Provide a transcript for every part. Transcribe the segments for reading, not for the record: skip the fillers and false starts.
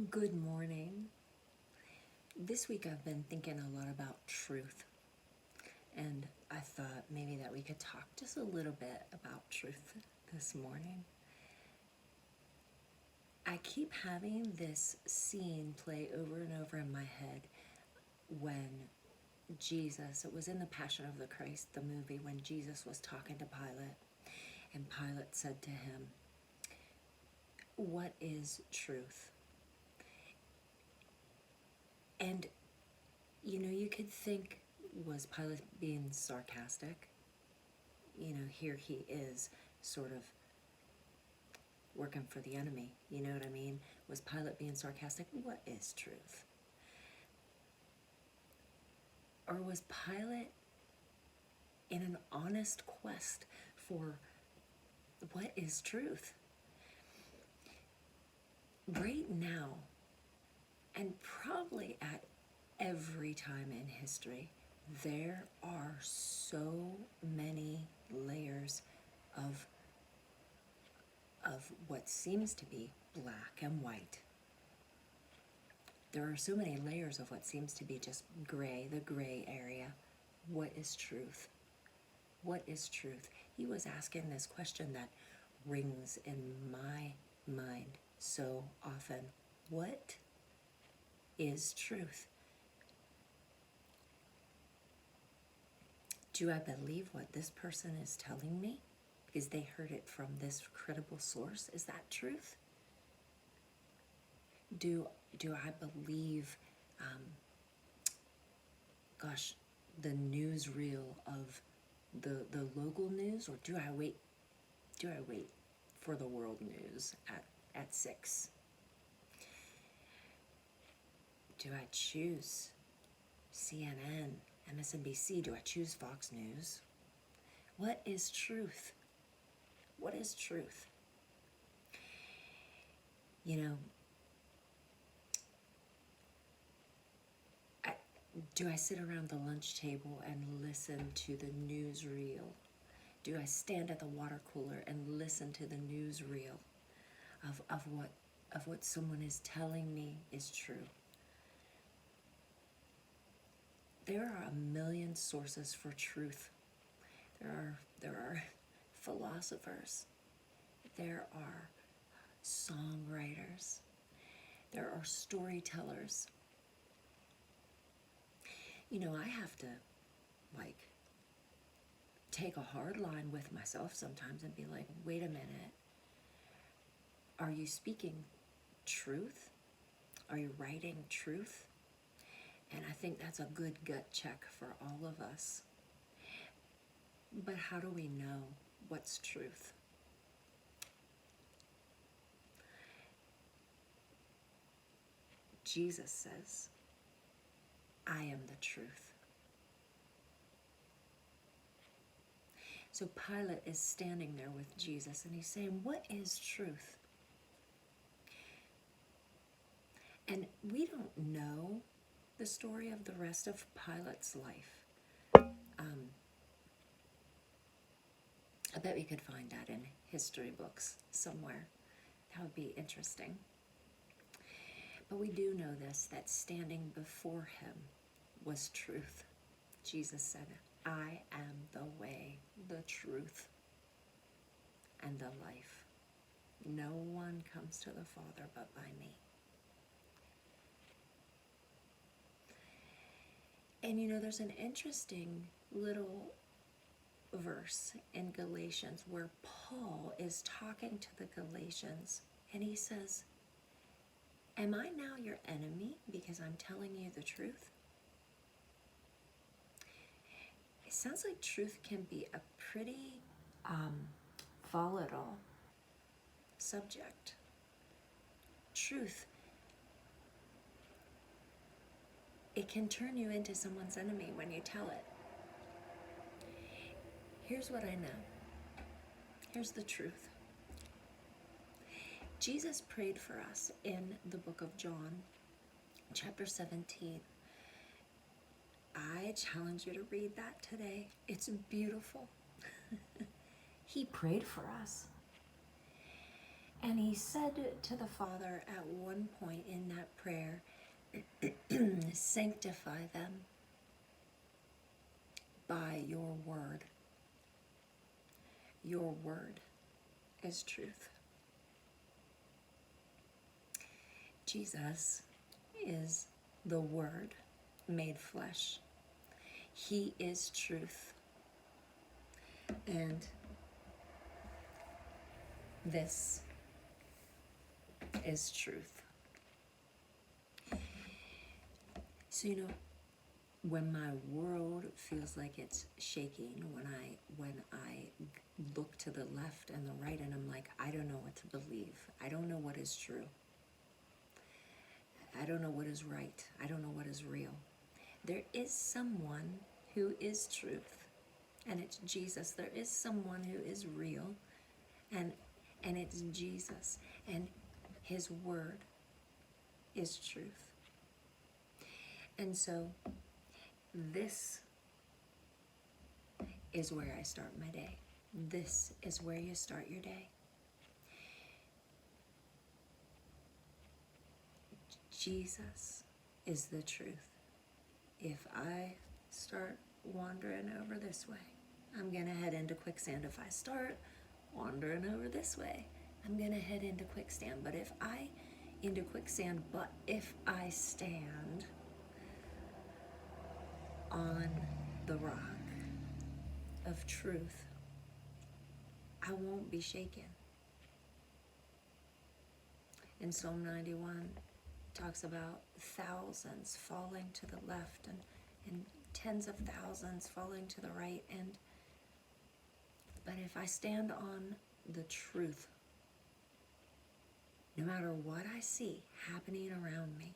Good morning. This week I've been thinking a lot about truth, and I thought maybe that we could talk just a little bit about truth this morning. I keep having this scene play over and over in my head when Jesus, it was in the Passion of the Christ, the movie, when Jesus was talking to Pilate, and Pilate said to him, "What is truth?" And you could think, was Pilate being sarcastic? Here he is sort of working for the enemy. You know what I mean? Was Pilate being sarcastic? What is truth? Or was Pilate in an honest quest for what is truth? Right now, and probably at every time in history, there are so many layers of what seems to be black and white. There are so many layers of what seems to be just gray, the gray area. What is truth? What is truth? He was asking this question that rings in my mind so often. What is truth? Do I believe what this person is telling me because they heard it from this credible source? Is that truth? Do I believe, the newsreel of the local news, or do I wait for the world news at 6? Do I choose CNN, MSNBC? Do I choose Fox News? What is truth? What is truth? Do I sit around the lunch table and listen to the newsreel? Do I stand at the water cooler and listen to the newsreel of what someone is telling me is true? There are a million sources for truth. There are philosophers. There are songwriters. There are storytellers. I have to take a hard line with myself sometimes and be like, wait a minute. Are you speaking truth? Are you writing truth? And I think that's a good gut check for all of us. But how do we know what's truth? Jesus says, I am the truth. So Pilate is standing there with Jesus and he's saying, what is truth? And we don't know the story of the rest of Pilate's life. I bet we could find that in history books somewhere. That would be interesting. But we do know this, that standing before him was truth. Jesus said, I am the way, the truth, and the life. No one comes to the Father but by me. And there's an interesting little verse in Galatians where Paul is talking to the Galatians and he says, am I now your enemy because I'm telling you the truth? It sounds like truth can be a pretty volatile subject. Truth, it can turn you into someone's enemy when you tell it. Here's what I know. Here's the truth. Jesus prayed for us in the book of John, chapter 17. I challenge you to read that today. It's beautiful. He prayed for us. And he said to the Father at one point in that prayer, sanctify them by your word. Your word is truth. Jesus is the Word made flesh. He is truth. And this is truth. So, when my world feels like it's shaking, when I look to the left and the right and I'm like, I don't know what to believe. I don't know what is true. I don't know what is right. I don't know what is real. There is someone who is truth, and it's Jesus. There is someone who is real, and it's Jesus, and his word is truth. And so this is where I start my day. This is where you start your day. Jesus is the truth. If I start wandering over this way, I'm going to head into quicksand. If I start wandering over this way, I'm going to head into quicksand. But if I stand on the rock of truth, I won't be shaken. In Psalm 91, talks about thousands falling to the left and tens of thousands falling to the right. But if I stand on the truth, no matter what I see happening around me,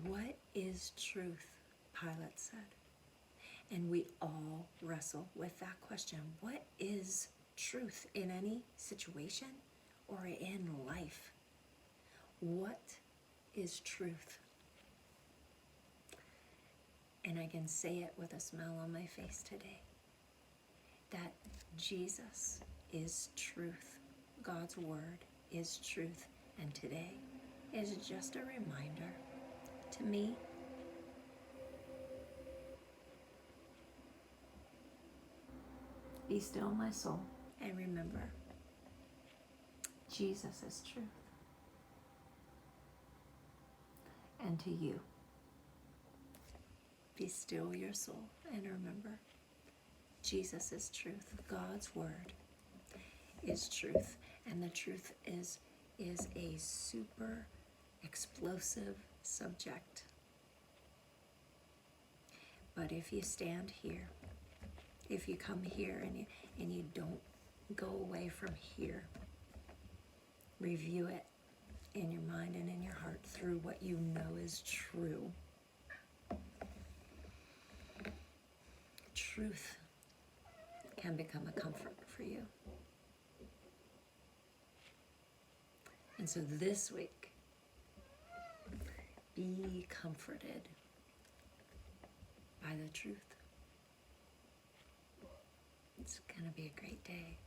what is truth? Pilate said. And we all wrestle with that question. What is truth in any situation or in life? What is truth? And I can say it with a smile on my face today, that Jesus is truth. God's word is truth. And today is just a reminder to me, be still, my soul, and remember, Jesus is truth. And to you, be still your soul and remember, Jesus is truth. God's word is truth. And the truth is a super explosive subject. But if you stand here, if you come here and you don't go away from here, review it in your mind and in your heart through what you know is true. Truth can become a comfort for you. And so this week, be comforted by the truth. It's going to be a great day.